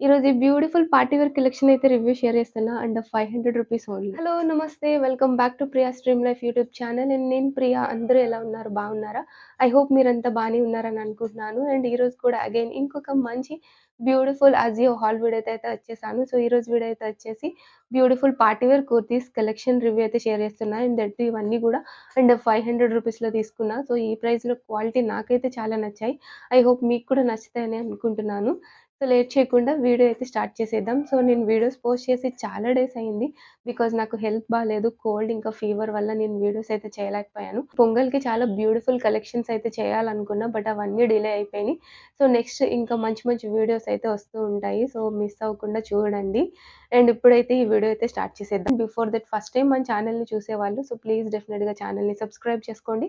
ఈరోజు ఈ beautiful party wear collection అయితే రివ్యూ షేర్ చేస్తున్నా అండ్ రూ. 500 ఓన్లీ. హలో! నమస్తే. Welcome back to Priya stream life YouTube channel. And నేను ప్రియా. అందరూ ఎలా ఉన్నారు? బాగున్నారా? ఐ హోప్ మీరంతా బానే ఉన్నారని అనుకుంటున్నాను. అండ్ ఈరోజు కూడా అగైన్ ఇంకొక మంచి బ్యూటిఫుల్ అజియో హాల్ వీడియోతో అయితే వచ్చేసాను. సో, ఈరోజు వీడియో అయితే వచ్చేసి beautiful party wear kurtis collection review అయితే షేర్ చేస్తున్నా. అండ్ దట్ టూ ఇవన్నీ కూడా అండ్ రూ. 500లో తీసుకున్నా. సో, ఈ ప్రైస్‌లో క్వాలిటీ నాకైతే చాలా నచ్చాయి. ఐ హోప్ మీకు కూడా నచ్చుతాయని అనుకుంటున్నాను. సో, లేట్ చేయకుండా వీడియో అయితే స్టార్ట్ చేసేద్దాం. సో, నేను వీడియోస్ పోస్ట్ చేసి చాలా డేస్ అయింది. బికాజ్ నాకు హెల్త్ బాలేదు. కోల్డ్ ఇంకా ఫీవర్ వల్ల నేను వీడియోస్ అయితే చేయలేకపోయాను. పొంగల్‌కి చాలా బ్యూటిఫుల్ కలెక్షన్స్ అయితే చేయాలనుకున్నా. బట్ అవన్నీ డిలే అయిపోయినాయి. సో, నెక్స్ట్ ఇంకా మంచి మంచి వీడియోస్ అయితే వస్తూ ఉంటాయి. సో, మిస్ అవ్వకుండా చూడండి. అండ్ ఇప్పుడైతే ఈ వీడియో అయితే స్టార్ట్ చేసేద్దాం. బిఫోర్ దట్ ఫస్ట్ టైమ్ మన ఛానెల్‌ని చూసేవాళ్ళు సో, ప్లీజ్ డెఫినిట్‌గా ఛానెల్‌ని సబ్స్క్రైబ్ చేసుకోండి.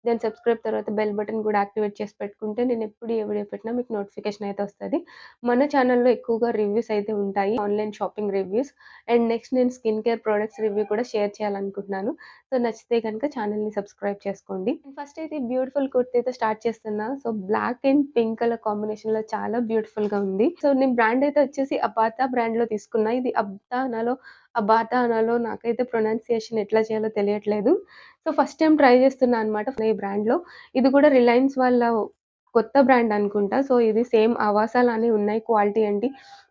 దెన్ సబ్స్క్రైబ్ తర్వాత బెల్ బటన్ కూడా యాక్టివేట్ చేసి పెట్టుకుంటే నేను ఎప్పుడు ఏ వీడియో పెట్టినా మీకు నోటిఫికేషన్ అయితే వస్తది. మన ఛానెల్‌లో ఎక్కువగా రివ్యూస్ అయితే ఉంటాయి. Online shopping reviews. And next నేను స్కిన్ కేర్ ప్రొడక్ట్స్ రివ్యూ కూడా షేర్ చేయాలనుకుంటున్నాను. సో, నచ్చితే గనుక ఛానెల్‌ని సబ్స్క్రైబ్ చేసుకోండి. ఫస్ట్ అయితే బ్యూటిఫుల్ కుర్తీతో స్టార్ట్ చేస్తున్నా. So, black and pink colour కాంబినేషన్‌లో చాలా బ్యూటిఫుల్‌గా ఉంది. సో, నేను బ్రాండ్ అయితే వచ్చేసి అబాతా బ్రాండ్‌లో తీసుకున్నా. ఇది అబాతా అనాలో నాకైతే ప్రొనౌన్సియేషన్ ఎట్లా చేయాలో తెలియట్లేదు. సో, ఫస్ట్ టైమ్ ట్రై చేస్తున్నా అనమాట ఈ బ్రాండ్‌లో. ఇది కూడా రిలయన్స్ వాళ్ళ కొత్త బ్రాండ్ అనుకుంటా. సో, ఇది సేమ్ అవాసా లానే ఉన్నాయి. క్వాలిటీ ఏంటి,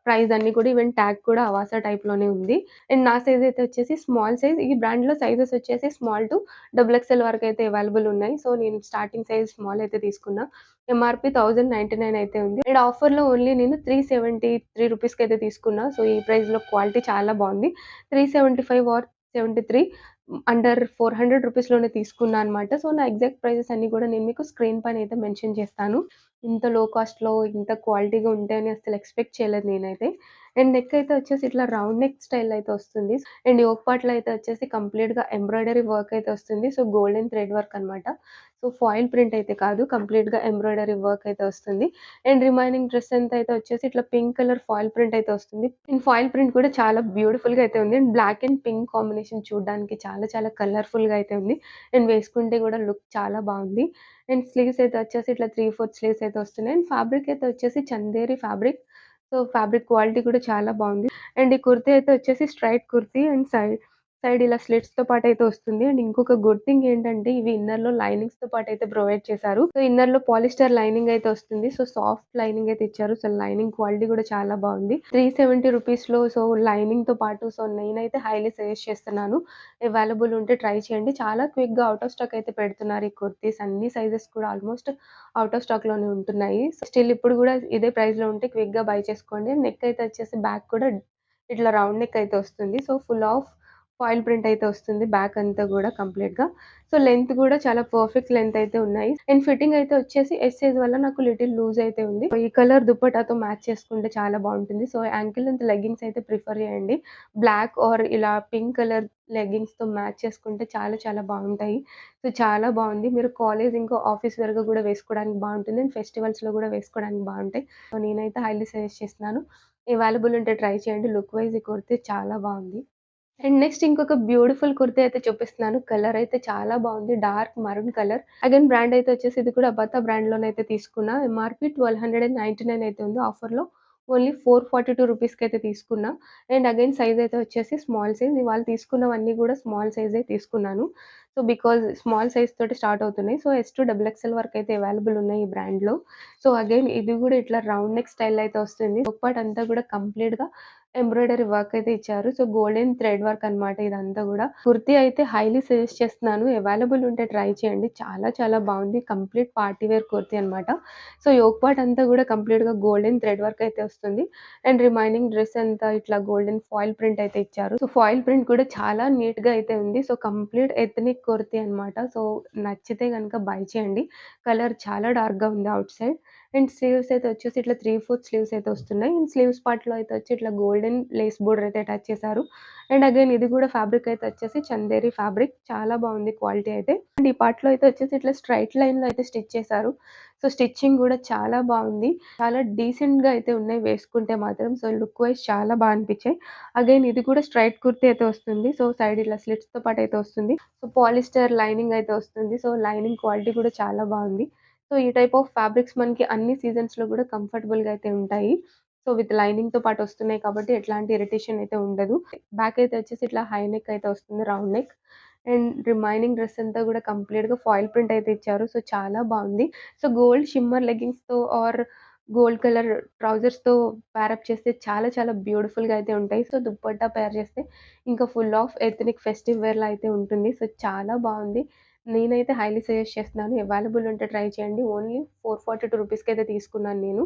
ప్రైస్ అన్నీ కూడా ఈవెన్ ట్యాగ్ కూడా అవాసా టైప్‌లోనే ఉంది. అండ్ నా సైజ్ అయితే వచ్చేసి స్మాల్ సైజ్. ఈ బ్రాండ్‌లో సైజెస్ వచ్చేసి స్మాల్ టు డబుల్ ఎక్స్‌ఎల్ వరకు అయితే అవైలబుల్ ఉన్నాయి. సో, నేను స్టార్టింగ్ సైజ్ స్మాల్ అయితే తీసుకున్నా. ఎంఆర్‌పీ 1099 అయితే ఉంది. అండ్ ఆఫర్‌లో ఓన్లీ నేను 373 రూపీస్‌కైతే తీసుకున్నా. సో, ఈ ప్రైస్‌లో క్వాలిటీ చాలా బావుంది. 375 ఆర్ 73 అండర్ 400 రూపీస్‌లోనే తీసుకున్నా అనమాట. సో, నా ఎగ్జాక్ట్ ప్రైజెస్ అన్నీ కూడా నేను మీకు స్క్రీన్ పైన అయితే మెన్షన్ చేస్తాను. ఇంత లో కాస్ట్‌లో ఇంత క్వాలిటీగా ఉంటాయని అస్సలు ఎక్స్‌పెక్ట్ చేయలేదు నేనైతే. అండ్ నెక్ అయితే వచ్చేసి ఇట్లా రౌండ్ నెక్ స్టైల్ అయితే వస్తుంది. అండ్ యోక్ పార్ట్‌లో అయితే వచ్చేసి కంప్లీట్‌గా ఎంబ్రాయిడరీ వర్క్ అయితే వస్తుంది. సో, గోల్డెన్ థ్రెడ్ వర్క్ అనమాట. సో, ఫాయిల్ ప్రింట్ అయితే కాదు. కంప్లీట్‌గా ఎంబ్రాయిడరీ వర్క్ అయితే వస్తుంది. అండ్ రిమైనింగ్ డ్రెస్ అంతా అయితే వచ్చేసి ఇట్లా పింక్ కలర్ ఫాయిల్ ప్రింట్ అయితే వస్తుంది. అండ్ ఫాయిల్ ప్రింట్ కూడా చాలా బ్యూటిఫుల్‌గా అయితే ఉంది. And black and pink combination చూడడానికి చాలా చాలా కలర్‌ఫుల్‌గా అయితే ఉంది. అండ్ వేసుకుంటే కూడా లుక్ చాలా బావుంది. అండ్ స్లీవ్స్ అయితే వచ్చేసి ఇట్లా 3/4 స్లీవ్స్ అయితే వస్తున్నాయి. అండ్ ఫ్యాబ్రిక్ అయితే వచ్చేసి Chanderi fabric. So, fabric quality కూడా చాలా బావుంది. అండ్ ఈ కుర్తీ అయితే వచ్చేసి straight kurti and side side ఇలా స్లిట్స్‌తో పాటయితే వస్తుంది. అండ్ ఇంకొక గుడ్ థింగ్ ఏంటంటే ఇవి ఇన్నర్‌లో లైనింగ్స్‌తో పాటయితే ప్రొవైడ్ చేశారు. సో, ఇన్నర్‌లో పాలిస్టర్ లైనింగ్ అయితే వస్తుంది. సో, సాఫ్ట్ లైనింగ్ అయితే ఇచ్చారు. సో, లైనింగ్ క్వాలిటీ కూడా చాలా బావుంది. 370 రూపీస్‌లో సో, లైనింగ్‌తో పాటు సో, నేనైతే హైలీ సజెస్ట్ చేస్తున్నాను. అవైలబుల్ ఉంటే ట్రై చేయండి. చాలా క్విక్‌గా ఔట్ ఆఫ్ స్టాక్ అయితే పెడుతున్నారు ఈ కుర్తీస్. అన్ని సైజెస్ కూడా ఆల్‌మోస్ట్ ఔట్ ఆఫ్ స్టాక్‌లోనే ఉంటున్నాయి. సో, స్టిల్ ఇప్పుడు కూడా ఇదే ప్రైస్‌లో ఉంటే క్విక్‌గా బై చేసుకోండి. నెక్ అయితే వచ్చేసి బ్యాక్ కూడా ఇట్లా రౌండ్ నెక్ అయితే వస్తుంది. So, full of foil print అయితే వస్తుంది బ్యాక్ అంతా గూడా కంప్లీట్‌గా. సో, లెంత్ గూడా చాలా పర్ఫెక్ట్ లెంత్ అయితే ఉన్నాయి. అండ్ ఫిట్టింగ్ అయితే వచ్చేసి ఎస్ సైజ్ వల్ల నాకు లిటిల్ లూజ్ అయితే ఉంది. ఈ కలర్ దుపట్టాతో మ్యాచ్ చేసుకుంటే చాలా బావుంటుంది. సో, యాంకిల్ లెంత్ లెగ్గింగ్స్ అయితే ప్రిఫర్ చేయండి. బ్లాక్ ఆర్ ఇలా పింక్ కలర్ లెగ్గింగ్స్‌తో మ్యాచ్ చేసుకుంటే చాలా చాలా బావుంటాయి. సో, చాలా బావుంది. మీరు కాలేజ్ ఇంకా ఆఫీస్ వేర్‌గా గూడా వేసుకోవడానికి బావుంటుంది. అండ్ ఫెస్టివల్స్‌లో గూడా వేసుకోవడానికి బావుంటాయి. సో, నేనైతే హైలీ సజెస్ట్ చేస్తున్నాను. అవైలబుల్ ఉంటే ట్రై చేయండి. లుక్ వైస్ ఈ కుర్తీ చాలా బావుంది. అండ్ నెక్స్ట్ ఇంకొక బ్యూటిఫుల్ కుర్తీ అయితే చూపిస్తున్నాను. కలర్ అయితే చాలా బావుంది. Dark maroon colour. Again brand అయితే వచ్చేసి ఇది కూడా బతా బ్రాండ్‌లోనైతే తీసుకున్నా. ఎంఆర్‌పీ 1299 అయితే ఉంది. ఆఫర్‌లో ఓన్లీ 442 రూపీస్‌కైతే తీసుకున్నా. అండ్ అగైన్ సైజ్ అయితే వచ్చేసి స్మాల్ సైజ్. ఇవాళ తీసుకున్నవన్నీ కూడా స్మాల్ సైజే తీసుకున్నాను. సో, బికాజ్ స్మాల్ సైజ్ తోటి స్టార్ట్ అవుతున్నాయి. So, S to double XL వరకైతే అవైలబుల్ ఉన్నాయి ఈ బ్రాండ్‌లో. సో, అగైన్ ఇది కూడా ఇట్లా రౌండ్ నెక్ స్టైల్ అయితే వస్తుంది. యోక్ పార్ట్ అంతా కూడా కంప్లీట్‌గా ఎంబ్రాయిడరీ వర్క్ అయితే ఇచ్చారు. సో, గోల్డెన్ థ్రెడ్ వర్క్ అనమాట ఇదంతా గూడా. కుర్తీ అయితే హైలీ సజెస్ట్ చేస్తున్నాను. అవైలబుల్ ఉంటే ట్రై చేయండి. చాలా చాలా బావుంది. కంప్లీట్ పార్టీ వేర్ కుర్తీ అనమాట. సో, యోక్ పార్ట్ అంతా గూడా కంప్లీట్‌గా గోల్డెన్ థ్రెడ్ వర్క్ అయితే వస్తుంది. అండ్ రిమైనింగ్ డ్రెస్ అంతా ఇట్లా గోల్డెన్ ఫాయిల్ ప్రింట్ అయితే ఇచ్చారు. సో, ఫాయిల్ ప్రింట్ కూడా చాలా నీట్‌గా అయితే ఉంది. సో, కంప్లీట్ ఎథ్నిక్ కుర్తీ అనమాట. సో, నచ్చితే గనుక బై చేయండి. కలర్ చాలా డార్క్‌గా ఉంది ఔట్ సైడ్. అండ్ స్లీవ్స్ అయితే వచ్చేసి ఇట్లా 3/4 స్లీవ్స్ అయితే వస్తున్నాయి. అండ్ స్లీవ్స్ పార్ట్‌లో అయితే వచ్చి ఇట్లా గోల్డెన్ లేస్ బోర్డర్ అయితే అటాచ్ చేశారు. అండ్ అగైన్ ఇది కూడా ఫ్యాబ్రిక్ అయితే వచ్చేసి చందేరి ఫ్యాబ్రిక్. చాలా బావుంది క్వాలిటీ అయితే. అండ్ ఈ పార్ట్‌లో అయితే వచ్చేసి ఇట్లా స్ట్రెయిట్ లైన్‌లో అయితే స్టిచ్ చేశారు. సో, స్టిచ్చింగ్ కూడా చాలా బావుంది. చాలా డీసెంట్‌గా అయితే ఉన్నాయి వేసుకుంటే మాత్రం. సో, లుక్ వైస్ చాలా బా అనిపించాయి. అగైన్ ఇది కూడా స్ట్రెయిట్ కుర్తీ అయితే వస్తుంది. సో, సైడ్ ఇట్లా స్లిట్స్‌తో పాటు అయితే వస్తుంది. సో, పాలిస్టర్ లైనింగ్ అయితే వస్తుంది. సో, లైనింగ్ క్వాలిటీ కూడా చాలా బావుంది. సో, ఈ టైప్ ఆఫ్ ఫ్యాబ్రిక్స్ మనకి అన్ని సీజన్స్‌లో గూడా కంఫర్టబుల్‌గా అయితే ఉంటాయి. సో, విత్ లైనింగ్‌తో పాటు వస్తున్నాయి కాబట్టి ఎట్లాంటి ఇరిటేషన్ అయితే ఉండదు. బ్యాక్ అయితే వచ్చేసి ఇట్లా హై నెక్ అయితే వస్తుంది. Round neck. And remaining dress అంతా గూడా కంప్లీట్‌గా ఫాయిల్ ప్రింట్ అయితే ఇచ్చారు. సో, చాలా బావుంది. సో, గోల్డ్ షిమ్మర్ లెగ్గింగ్స్‌తో ఆర్ గోల్డ్ కలర్ ట్రౌజర్స్‌తో పేరప్ చేస్తే చాలా చాలా బ్యూటిఫుల్‌గా అయితే ఉంటాయి. సో, దుప్పట్టా పేర్ చేస్తే ఇంకా ఫుల్ ఆఫ్ ఎథ్నిక్ ఫెస్టివ్ వేర్‌లా అయితే ఉంటుంది. సో, చాలా బావుంది. నేనైతే హైలీ సజెస్ట్ చేస్తున్నాను. అవైలబుల్ ఉంటే ట్రై చేయండి. ఓన్లీ 442 రూపీస్‌కైతే తీసుకున్నాను నేను.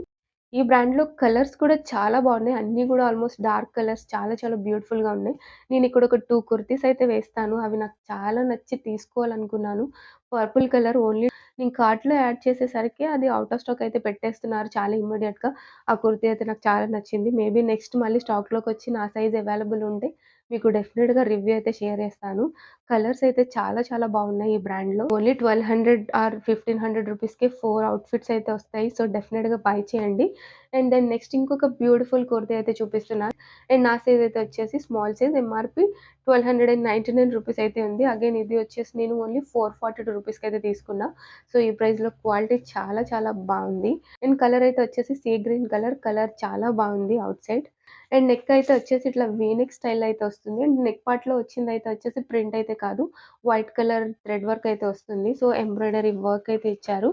ఈ బ్రాండ్‌లో కలర్స్ కూడా చాలా బాగున్నాయి. అన్నీ గూడా ఆల్‌మోస్ట్ డార్క్ కలర్స్ చాలా చాలా బ్యూటిఫుల్‌గా ఉన్నాయి. నేనిక్కడ ఒక 2 కుర్తీస్ అయితే వేస్తాను. అవి నాకు చాలా నచ్చి తీసుకోవాలనుకున్నాను. పర్పుల్ కలర్ ఓన్లీ నేను కార్ట్‌లో యాడ్ చేసేసరికి అది ఔట్ ఆఫ్ స్టాక్ అయితే పెట్టేస్తున్నారు చాలా ఇమ్మీడియేట్‌గా. ఆ కుర్తీ అయితే నాకు చాలా నచ్చింది. మేబీ నెక్స్ట్ మళ్ళీ స్టాక్‌లోకొచ్చి నా సైజ్ అవైలబుల్ ఉంటే మీకు డెఫినిట్‌గా రివ్యూ అయితే షేర్ చేస్తాను. కలర్స్ అయితే చాలా చాలా బాగున్నాయి ఈ బ్రాండ్‌లో. ఓన్లీ 1200 ఆర్ 1500 రూపీస్‌కే 4 అవుట్‌ఫిట్స్ అయితే వస్తాయి. సో, డెఫినిట్‌గా బై చేయండి. అండ్ దెన్ నెక్స్ట్ ఇంకొక బ్యూటిఫుల్ కుర్తీ అయితే చూపిస్తున్నాను. అండ్ నా సైజ్ అయితే వచ్చేసి స్మాల్ సైజ్ ఎంఆర్‌పి 1299 రూపీస్ అయితే ఉంది. అగైన్ ఇది వచ్చేసి నేను ఓన్లీ 442 రూపీస్‌కి అయితే తీసుకున్నా. సో, ఈ ప్రైస్‌లో క్వాలిటీ చాలా చాలా బావుంది. అండ్ కలర్ అయితే వచ్చేసి సీ గ్రీన్ కలర్. కలర్ చాలా బావుంది ఔట్ సైడ్. అండ్ నెక్ అయితే వచ్చేసి ఇట్లా వీ నెక్ స్టైల్ అయితే వస్తుంది. అండ్ నెక్ పార్ట్‌లో వచ్చిందయితే వచ్చేసి ప్రింట్ అయితే కాదు. వైట్ కలర్ థ్రెడ్ వర్క్ అయితే వస్తుంది. సో, ఎంబ్రాయిడరీ వర్క్ అయితే ఇచ్చారు.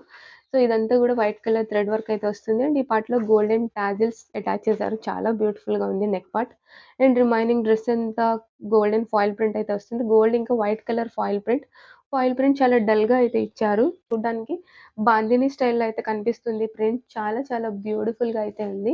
సో, ఇదంతా గూడా వైట్ కలర్ థ్రెడ్ వర్క్ అయితే వస్తుంది. అండ్ ఈ పార్ట్‌లో గోల్డెన్ టాజిల్స్ అటాచ్ చేశారు. చాలా బ్యూటిఫుల్‌గా ఉంది neck part. And remaining dress అంతా గోల్డెన్ ఫాయిల్ ప్రింట్ అయితే వస్తుంది. గోల్డ్ ఇంకా white colour foil print. Foil print చాలా డల్‌గా అయితే ఇచ్చారు. చూడ్డానికి బాందిని స్టైల్‌లో అయితే కనిపిస్తుంది ప్రింట్. చాలా చాలా బ్యూటిఫుల్‌గా అయితే ఉంది.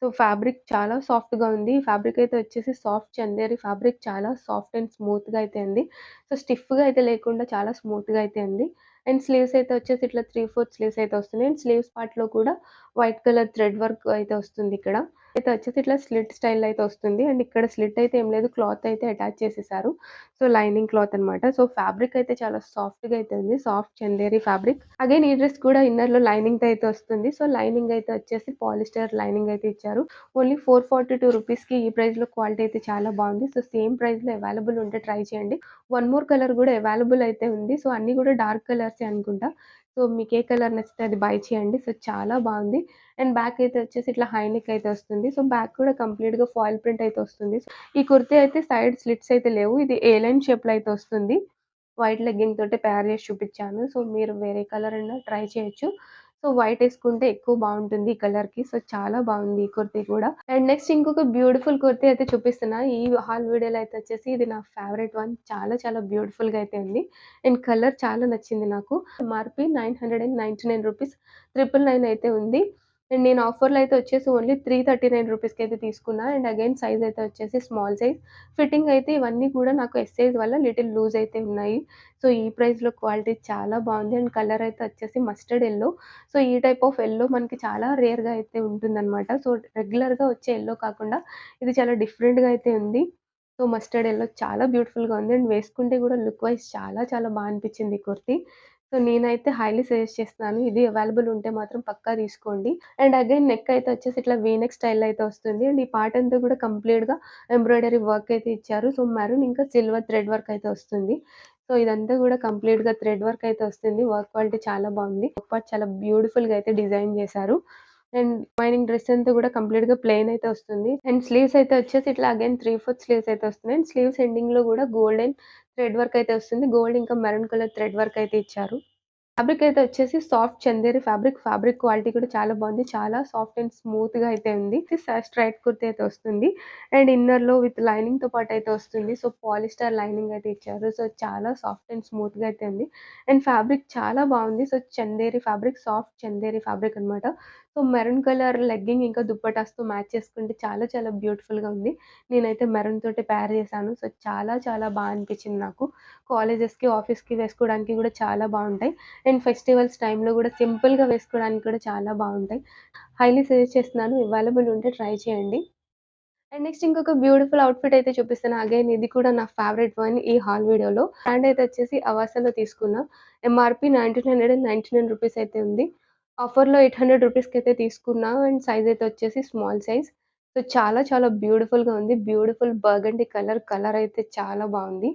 సో, ఫ్యాబ్రిక్ చాలా సాఫ్ట్‌గా ఉంది. ఫ్యాబ్రిక్ అయితే వచ్చేసి సాఫ్ట్ చందేరి ఫ్యాబ్రిక్ చాలా సాఫ్ట్ అండ్ స్మూత్‌గా అయితే ఉంది. సో, స్టిఫ్‌గా అయితే లేకుండా చాలా స్మూత్‌గా అయితే ఉంది. అండ్ స్లీవ్స్ అయితే వచ్చేసి ఇట్లా 3/4 స్లీవ్స్ అయితే వస్తున్నాయి. అండ్ స్లీవ్స్ పార్ట్‌లో కూడా వైట్ కలర్ థ్రెడ్ వర్క్ అయితే వస్తుందిక్కడ. అయితే వచ్చేసి ఇట్లా స్లిట్ స్టైల్‌లో అయితే వస్తుంది. అండ్ ఇక్కడ స్లిట్ అయితే ఏం లేదు. క్లాత్ అయితే అటాచ్ చేసేసారు. సో, లైనింగ్ క్లాత్ అనమాట. సో, ఫ్యాబ్రిక్ అయితే చాలా సాఫ్ట్‌గా అయితే ఉంది. Soft Chanderi fabric. అగైన్ ఈ డ్రెస్ కూడా ఇన్నర్‌లో లైనింగ్‌తో అయితే వస్తుంది. సో, లైనింగ్ అయితే వచ్చేసి పాలిస్టర్ లైనింగ్ అయితే ఇచ్చారు. ఓన్లీ 442 రూపీస్‌కి ఈ ప్రైస్‌లో క్వాలిటీ అయితే చాలా బావుంది. సో, సేమ్ ప్రైస్‌లో అవైలబుల్ ఉంటే ట్రై చేయండి. వన్ మోర్ కలర్ గూడా అవైలబుల్ అయితే ఉంది. సో, అన్నీ గూడా డార్క్ కలర్సే అనుకుంటా. సో, మీకే కలర్ నచ్చితే అది బై చేయండి. సో, చాలా బావుంది. అండ్ బ్యాక్ అయితే వచ్చేసి ఇట్లా హై నెక్ అయితే వస్తుంది. సో, బ్యాక్ కూడా కంప్లీట్‌గా ఫాయిల్ ప్రింట్ అయితే వస్తుంది. ఈ కుర్తీ అయితే సైడ్ స్లిట్స్ అయితే లేవు. ఇది ఏ లైన్ షేప్‌లో అయితే వస్తుంది. వైట్ లెగ్గింగ్ తోటి పేర్ చేసి చూపిచ్చాను. సో, మీరు వేరే కలర్ అయినా ట్రై చేయొచ్చు. సో, వైట్ ఏసుకుంటే ఎక్కువ బావుంటుంది ఈ కలర్‌కి. సో, చాలా బావుంది ఈ కుర్తీ కూడా. అండ్ నెక్స్ట్ ఇంకొక బ్యూటిఫుల్ కుర్తీ అయితే చూపిస్తున్నా. ఈ హాల్ వీడియోలో అయితే వచ్చేసి ఇది నా ఫేవరెట్ వన్. చాలా చాలా బ్యూటిఫుల్‌గా అయితే ఉంది. అండ్ కలర్ చాలా నచ్చింది నాకు. ఎంఆర్‌పి 999 రూపీస్ 999 అయితే ఉంది. అండ్ నేను ఆఫర్‌లో అయితే వచ్చేసి ఓన్లీ 339 రూపీస్‌కి అయితే తీసుకున్నా. అండ్ అగైన్ సైజ్ అయితే వచ్చేసి స్మాల్ సైజ్. ఫిట్టింగ్ అయితే ఇవన్నీ కూడా నాకు ఎస్ సైజ్ వల్ల లిటిల్ లూజ్ అయితే ఉన్నాయి. సో, ఈ ప్రైస్‌లో క్వాలిటీ చాలా బావుంది. అండ్ కలర్ అయితే వచ్చేసి మస్టర్డ్ యెల్లో. సో, ఈ టైప్ ఆఫ్ యెల్లో మనకి చాలా రేర్‌గా అయితే ఉంటుందనమాట. సో, రెగ్యులర్‌గా వచ్చే యెల్లో కాకుండా ఇది చాలా డిఫరెంట్‌గా అయితే ఉంది. సో, మస్టర్డ్ యెల్లో చాలా బ్యూటిఫుల్‌గా ఉంది. అండ్ వేసుకుంటే కూడా లుక్ వైస్ చాలా చాలా బా అనిపించింది ఈ కుర్తీ. సో, నేనైతే హైలీ సజెస్ట్ చేస్తున్నాను. ఇది అవైలబుల్ ఉంటే మాత్రం పక్కా తీసుకోండి. అండ్ అగైన్ నెక్ అయితే వచ్చేసి ఇట్లా వీ నెక్ స్టైల్‌లో అయితే వస్తుంది. అండ్ ఈ పార్ట్ అంతా కూడా కంప్లీట్‌గా ఎంబ్రాయిడరీ వర్క్ అయితే ఇచ్చారు. సో, మెరూన్ ఇంకా సిల్వర్ థ్రెడ్ వర్క్ అయితే వస్తుంది. సో, ఇదంతా గూడా కంప్లీట్‌గా థ్రెడ్ వర్క్ అయితే వస్తుంది. వర్క్ క్వాలిటీ చాలా బావుంది. వర్క్ పార్ట్ చాలా బ్యూటిఫుల్‌గా అయితే డిజైన్ చేశారు. అండ్ రిమైనింగ్ డ్రెస్ అంతా గూడా కంప్లీట్‌గా ప్లెయిన్ అయితే వస్తుంది. అండ్ స్లీవ్స్ అయితే వచ్చేసి ఇట్లా అగైన్ 3/4 స్లీవ్స్ అయితే వస్తున్నాయి. అండ్ స్లీవ్స్ ఎండింగ్‌లో గూడా గోల్డెన్ థ్రెడ్ వర్క్ అయితే వస్తుంది. గోల్డ్ ఇంకా మెరూన్ కలర్ థ్రెడ్ వర్క్ అయితే ఇచ్చారు. ఫ్యాబ్రిక్ అయితే వచ్చేసి soft Chanderi fabric. Fabric quality కూడా చాలా బావుంది. చాలా సాఫ్ట్ అండ్ స్మూత్‌గా అయితే ఉంది. స్ట్రైట్ కుర్తీ అయితే వస్తుంది. అండ్ ఇన్నర్‌లో విత్ లైనింగ్‌తో పాటు అయితే వస్తుంది. సో, పాలిస్టర్ లైనింగ్ అయితే ఇచ్చారు. సో, చాలా సాఫ్ట్ అండ్ స్మూత్‌గా అయితే ఉంది. అండ్ ఫ్యాబ్రిక్ చాలా బావుంది. So, Chanderi fabric, soft Chanderi fabric అనమాట. సో, మెరూన్ కలర్ లెగ్గింగ్ ఇంకా దుప్పటాస్‌తో మ్యాచ్ చేసుకుంటే చాలా చాలా బ్యూటిఫుల్‌గా ఉంది. నేనైతే మెరూన్ తోటి పేర్ చేశాను. సో, చాలా చాలా బా అనిపించింది నాకు. కాలేజెస్‌కి, ఆఫీస్‌కి వేసుకోవడానికి కూడా చాలా బావుంటాయి. అండ్ ఫెస్టివల్స్ టైమ్‌లో గూడా సింపుల్‌గా వేసుకోవడానికి కూడా చాలా బావుంటాయి. హైలీ సజెస్ట్ చేస్తున్నాను. అవైలబుల్ ఉంటే ట్రై చేయండి. అండ్ నెక్స్ట్ ఇంకొక బ్యూటిఫుల్ అవుట్‌ఫిట్ అయితే చూపిస్తాను. అగైన్ ఇది కూడా నా ఫేవరెట్ వన్ ఈ హాల్ వీడియోలో. బ్రాండ్ అయితే వచ్చేసి అవాసాలో తీసుకున్నా. ఎంఆర్‌పి 1999 రూపీస్ అయితే ఉంది. ఆఫర్‌లో 800 రూపీస్‌కైతే తీసుకున్నా. అండ్ సైజ్ అయితే వచ్చేసి స్మాల్ సైజ్. సో, చాలా చాలా బ్యూటిఫుల్‌గా ఉంది. Beautiful burgundy colour. కలర్ అయితే చాలా బావుంది.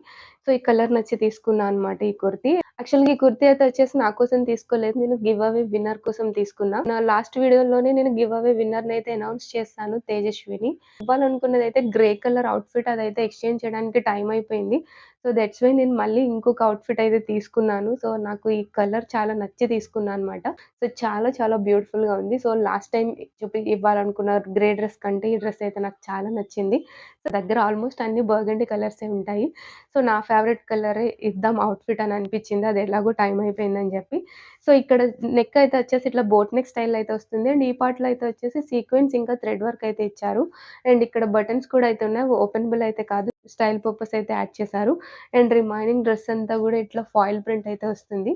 సో, ఈ కలర్ నచ్చి తీసుకున్నా అనమాట ఈ కుర్తీ. యాక్చువల్‌గా ఈ కుర్తీ అయితే వచ్చేసి నా కోసం తీసుకోలేదు. నేను గివ్ అవే విన్నర్ కోసం తీసుకున్నా. నా లాస్ట్ వీడియోలోనే నేను గివ్ అవే విన్నర్‌నయితే అనౌన్స్ చేశాను తేజస్విని. ఇవ్వాలనుకున్నదైతే గ్రే కలర్ అవుట్‌ఫిట్ అదైతే ఎక్స్‌చేంజ్ చేయడానికి టైం అయిపోయింది. సో, దట్స్ వై నేను మళ్ళీ ఇంకొక అవుట్‌ఫిట్ అయితే తీసుకున్నాను. సో, నాకు ఈ కలర్ చాలా నచ్చి తీసుకున్నా అనమాట. సో, చాలా చాలా బ్యూటిఫుల్‌గా ఉంది. సో, లాస్ట్ టైమ్ ఇవ్వాలనుకున్న గ్రే డ్రెస్ కంటే ఈ డ్రెస్ అయితే నాకు చాలా నచ్చింది. సో, దగ్గర ఆల్‌మోస్ట్ అన్ని బర్గండీ కలర్సే ఉంటాయి. సో, నా ఫేవరెట్ కలరే ఇద్దాం అవుట్‌ఫిట్ అని అనిపిచ్చింది. అది ఎలాగో టైం అయిపోయిందని జెప్పి. సో, ఇక్కడ నెక్ అయితే వచ్చేసి ఇట్లా బోట్ నెక్ స్టైల్‌లో అయితే వస్తుంది. అండ్ ఈ పార్ట్‌లో అయితే వచ్చేసి సీక్వెన్స్ ఇంకా థ్రెడ్ వర్క్ అయితే ఇచ్చారు. అండ్ ఇక్కడ బటన్స్ కూడా అయితే ఉన్నాయి. అవి ఓపెనబుల్ అయితే కాదు. స్టైల్ పర్పస్ అయితే యాడ్ చేశారు. అండ్ రిమైనింగ్ డ్రెస్ అంతా గూడా ఇట్లా ఫాయిల్ ప్రింట్ అయితే వస్తుంది.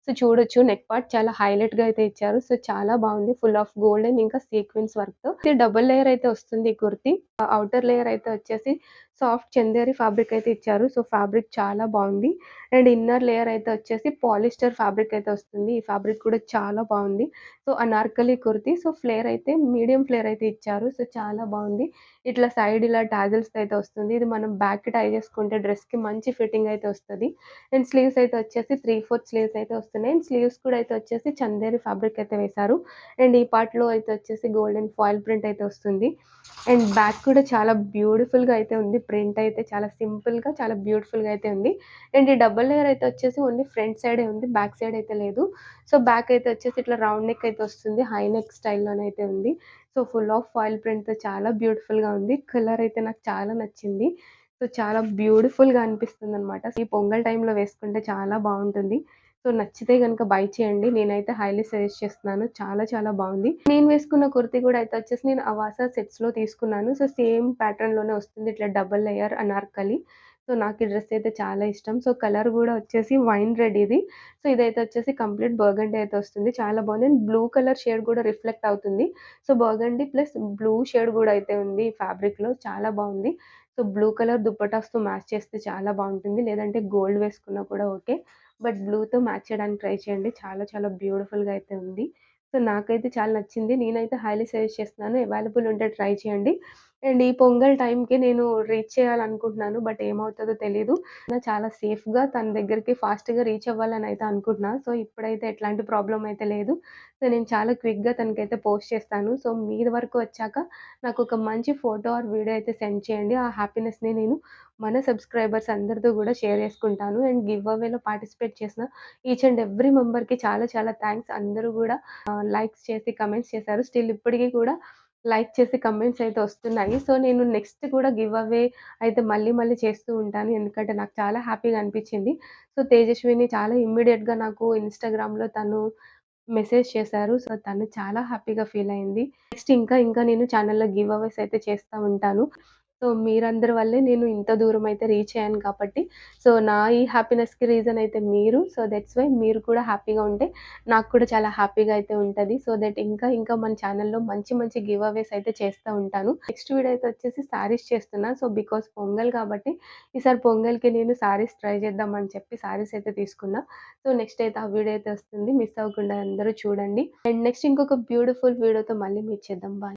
సో, చూడొచ్చు నెక్ పార్ట్ చాలా హైలైట్‌గా అయితే ఇచ్చారు. సో, చాలా బావుంది. ఫుల్ ఆఫ్ గోల్డ్ అండ్ ఇంకా సీక్వెన్స్ వర్క్‌తో. ఇది డబుల్ లేయర్ అయితే వస్తుంది ఈ కుర్తీ. ఔటర్ లేయర్ అయితే వచ్చేసి సాఫ్ట్ చందేరి ఫ్యాబ్రిక్ అయితే ఇచ్చారు. సో, ఫ్యాబ్రిక్ చాలా బావుంది. అండ్ ఇన్నర్ లేయర్ అయితే వచ్చేసి పాలిస్టర్ ఫ్యాబ్రిక్ అయితే వస్తుంది. ఈ ఫ్యాబ్రిక్ కూడా చాలా బావుంది. So, Anarkali kurti. So, flare అయితే మీడియం ఫ్లేర్ అయితే ఇచ్చారు. సో, చాలా బావుంది. ఇట్లా సైడ్ ఇలా టాజిల్స్‌తో అయితే వస్తుంది. ఇది మనం బ్యాక్‌కి టై చేసుకుంటే డ్రెస్‌కి మంచి ఫిట్టింగ్ అయితే వస్తది. అండ్ స్లీవ్స్ అయితే వచ్చేసి 3/4 స్లీవ్స్ అయితే వస్తున్నాయి. అండ్ స్లీవ్స్ కూడా అయితే వచ్చేసి చందేరి ఫ్యాబ్రిక్ అయితే వేశారు. అండ్ ఈ పార్ట్‌లో అయితే వచ్చేసి గోల్డెన్ ఫాయిల్ ప్రింట్ అయితే వస్తుంది. అండ్ బ్యాక్ కూడా చాలా బ్యూటిఫుల్‌గా అయితే ఉంది. ప్రింట్ అయితే చాలా సింపుల్‌గా, చాలా బ్యూటిఫుల్‌గా అయితే ఉంది. అండ్ ఈ డబుల్ లేయర్ అయితే వచ్చేసి ఓన్లీ ఫ్రంట్ సైడే ఉంది. బ్యాక్ సైడ్ అయితే లేదు. సో, బ్యాక్ అయితే వచ్చేసి ఇట్లా రౌండ్ నెక్ అయితే వస్తుంది. హై నెక్ స్టైల్‌లోనైతే ఉంది. సో, ఫుల్ ఆఫ్ ఫాయిల్ ప్రింట్‌తో చాలా బ్యూటిఫుల్‌గా ఉంది. కలర్ అయితే నాకు చాలా నచ్చింది. సో, చాలా బ్యూటిఫుల్‌గా అనిపిస్తుందనమాట. ఈ పొంగల్ టైంలో వేసుకుంటే చాలా బావుంటుంది. సో, నచ్చితే గనుక బై చేయండి. నేనైతే హైలీ సజెస్ట్ చేస్తున్నాను. చాలా చాలా బావుంది. నేను వేసుకున్న కుర్తీ కూడా అయితే వచ్చేసి నేను అవాసా సెట్స్‌లో తీసుకున్నాను. సో, సేమ్ ప్యాటర్న్‌లోనే వస్తుంది. ఇట్లా డబుల్ లేయర్ అనార్కలి. సో, నాకు ఈ డ్రెస్ అయితే చాలా ఇష్టం. సో, కలర్ గూడా వచ్చేసి వైన్ రెడ్ ఇది. సో, ఇదైతే వచ్చేసి కంప్లీట్ బర్గండీ అయితే వస్తుంది. చాలా బావుంది. అండ్ బ్లూ కలర్ షేడ్ గూడా రిఫ్లెక్ట్ అవుతుంది. So, burgundy plus blue shade గూడా అయితే ఉంది ఈ ఫ్యాబ్రిక్‌లో. చాలా బావుంది. సో, బ్లూ కలర్ దుప్పటాస్‌తో మ్యాచ్ చేస్తే చాలా బావుంటుంది. లేదంటే గోల్డ్ వేసుకున్నా కూడా ఓకే. బట్ బ్లూతో మ్యాచ్ చేయడానికి ట్రై చేయండి. చాలా చాలా బ్యూటిఫుల్‌గా అయితే ఉంది. సో, నాకైతే చాలా నచ్చింది. నేనైతే హైలీ సజెస్ట్ చేస్తున్నాను. అవైలబుల్ ఉంటే ట్రై చేయండి. అండ్ ఈ పొంగల్ టైంకి నేను రీచ్ చేయాలనుకుంటున్నాను. బట్ ఏమవుతదో తెలీదు. చాలా సేఫ్‌గా తన దగ్గరికి ఫాస్ట్‌గా రీచ్ అవ్వాలని అయితే అనుకుంటున్నా. సో, ఇప్పుడైతే ఎట్లాంటి ప్రాబ్లమ్ అయితే లేదు. సో, నేను చాలా క్విక్‌గా తనకైతే పోస్ట్ చేస్తాను. సో, మీ వరకు వచ్చాక నాకొక మంచి ఫోటో ఆర్ వీడియో అయితే సెండ్ చేయండి. ఆ హ్యాపీనెస్‌ని నేను మన సబ్‌స్క్రైబర్స్ అందరితో గూడా షేర్ చేసుకుంటాను. అండ్ గివ్ అవేలో పార్టిసిపేట్ చేసిన ఈచ్ అండ్ ఎవ్రీ మెంబర్‌కి చాలా చాలా థాంక్స్. అందరూ గూడా లైక్స్ చేసి, కమెంట్స్ చేశారు. స్టిల్ ఇప్పటికి కూడా లైక్ చేసి కమెంట్స్ అయితే వస్తున్నాయి. సో, నేను నెక్స్ట్ కూడా గివ్ అవే అయితే మళ్ళీ మళ్ళీ చేస్తూ ఉంటాను. ఎందుకంటే నాకు చాలా హ్యాపీగా అనిపిచ్చింది. సో, తేజస్విని చాలా ఇమ్మీడియేట్‌గా నాకు ఇన్‌స్టాగ్రామ్‌లో తను మెసేజ్ చేశారు. సో, తను చాలా హ్యాపీగా ఫీల్ అయింది. నెక్స్ట్ ఇంకా ఇంకా నేను ఛానెల్‌లో గివ్ అవేస్ అయితే చేస్తా ఉంటాను. సో, మీరందరి వల్లే నేను ఇంత దూరం అయితే రీచ్ అయ్యాను కాబట్టి, సో, నా ఈ హ్యాపీనెస్‌కి రీజన్ అయితే మీరు. సో, దట్స్ వై మీరు కూడా హ్యాపీగా ఉంటే నాకు కూడా చాలా హ్యాపీగా అయితే ఉంటది. సో, దట్ ఇంకా ఇంకా మన ఛానెల్‌లో మంచి మంచి గివ్ అవేస్ అయితే చేస్తా ఉంటాను. నెక్స్ట్ వీడియో అయితే వచ్చేసి శారీస్ చేస్తున్నా. సో, బికాజ్ పొంగల్ కాబట్టి ఈసారి పొంగల్‌కి నేను శారీస్ ట్రై చేద్దాం అని చెప్పి శారీస్ అయితే తీసుకున్నా. సో, నెక్స్ట్ అయితే ఆ వీడియో అయితే వస్తుంది. మిస్ అవ్వకుండా అందరూ చూడండి. అండ్ నెక్స్ట్ ఇంకొక బ్యూటిఫుల్ వీడియోతో మళ్ళీ మీట్ చేద్దాం. బాయ్.